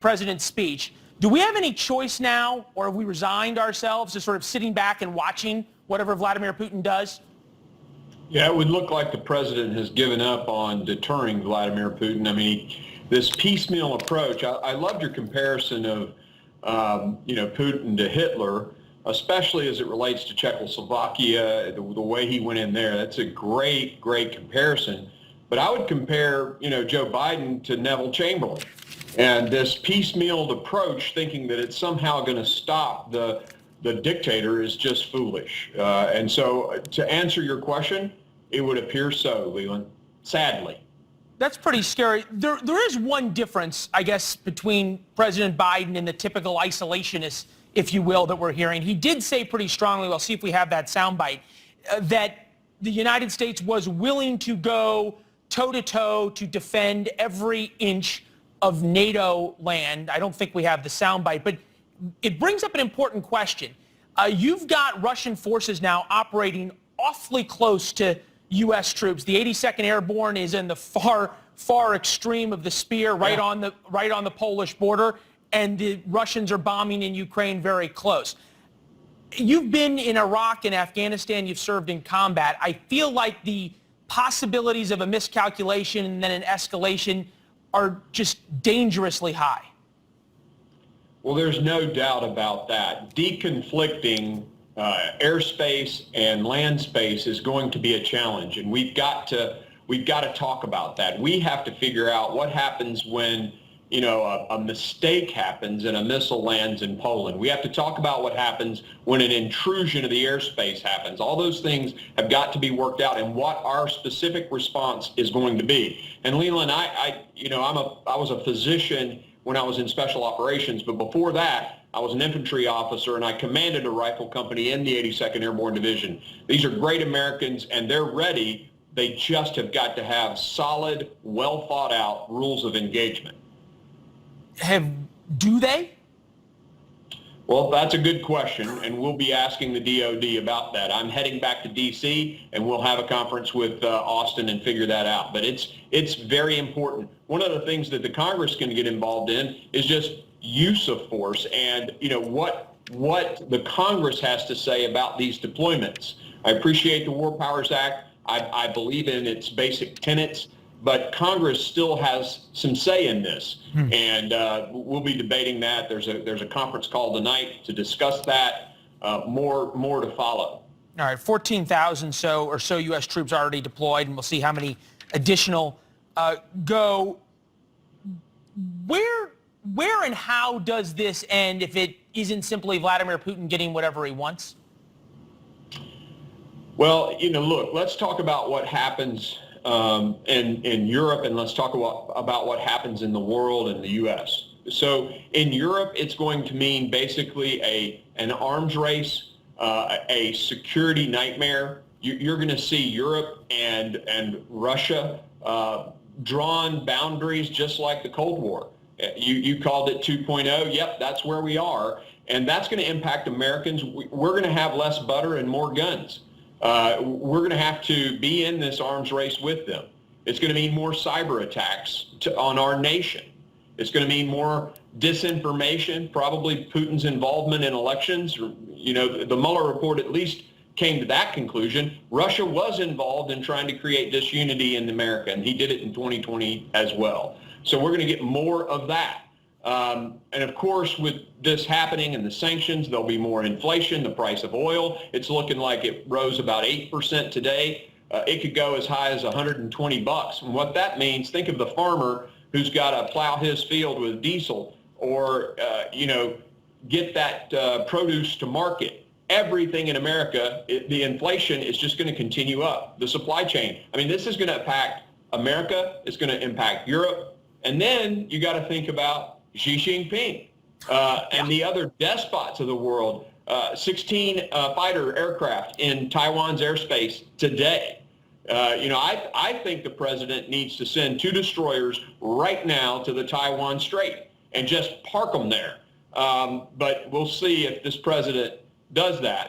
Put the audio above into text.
president's speech. Do we have any choice now, or have we resigned ourselves to sort of sitting back and watching whatever Vladimir Putin does? Yeah, it would look like the president has given up on deterring Vladimir Putin. I mean, this piecemeal approach, I loved your comparison of, Putin to Hitler, especially as it relates to Czechoslovakia, the way he went in there. That's a great, great comparison. But I would compare, Joe Biden to Neville Chamberlain. And this piecemealed approach, thinking that it's somehow going to stop the dictator, is just foolish. And so to answer your question, it would appear so, Leland, sadly. That's pretty scary. There is one difference, I guess, between President Biden and the typical isolationist, if you will, that we're hearing. He did say pretty strongly, we'll see if we have that soundbite, that the United States was willing to go toe-to-toe to defend every inch of NATO land. I don't think we have the soundbite, but it brings up an important question. You've got Russian forces now operating awfully close to U.S. troops. The 82nd Airborne is in the far extreme of the spear, right on the Polish border, and the Russians are bombing in Ukraine very close. You've been in Iraq and Afghanistan. You've served in combat. I feel like the possibilities of a miscalculation and then an escalation are just dangerously high. Well, there's no doubt about that. Deconflicting airspace and land space is going to be a challenge, and we've got to talk about that. We have to figure out what happens when a mistake happens and a missile lands in Poland. We have to talk about what happens when an intrusion of the airspace happens. All those things have got to be worked out, and what our specific response is going to be. And Leland, I was a physician when I was in special operations, but before that, I was an infantry officer, and I commanded a rifle company in the 82nd Airborne Division. These are great Americans, and they're ready. They just have got to have solid, well thought out rules of engagement. Do they? Well, that's a good question, and we'll be asking the DOD about that. I'm heading back to D.C., and we'll have a conference with Austin and figure that out. But it's very important. One of the things that the Congress can get involved in is just use of force, and what the Congress has to say about these deployments. I appreciate the War Powers Act. I believe in its basic tenets. But Congress still has some say in this, and we'll be debating that. There's a conference call tonight to discuss that. More to follow. All right, 14,000 or so U.S. troops already deployed, and we'll see how many additional go. Where and how does this end if it isn't simply Vladimir Putin getting whatever he wants? Well, look, let's talk about what happens in Europe, and let's talk about what happens in the world and the U.S. So in Europe, it's going to mean basically an arms race, a security nightmare. You're going to see Europe and Russia drawn boundaries just like the Cold War. You called it 2.0. Yep, that's where we are. And that's going to impact Americans. We're going to have less butter and more guns. We're going to have to be in this arms race with them. It's going to mean more cyber attacks on our nation. It's going to mean more disinformation, probably Putin's involvement in elections. The Mueller report at least came to that conclusion. Russia was involved in trying to create disunity in America, and he did it in 2020 as well. So we're going to get more of that. And of course, with this happening and the sanctions, there'll be more inflation, the price of oil. It's looking like it rose about 8% today. It could go as high as $120. And what that means, think of the farmer who's got to plow his field with diesel or, get that produce to market. Everything in America, the inflation is just going to continue up. The supply chain. I mean, this is going to impact America. It's going to impact Europe. And then you got to think about Xi Jinping and the other despots of the world. 16 fighter aircraft in Taiwan's airspace today. I think the president needs to send 2 destroyers right now to the Taiwan Strait and just park them there. But we'll see if this president does that.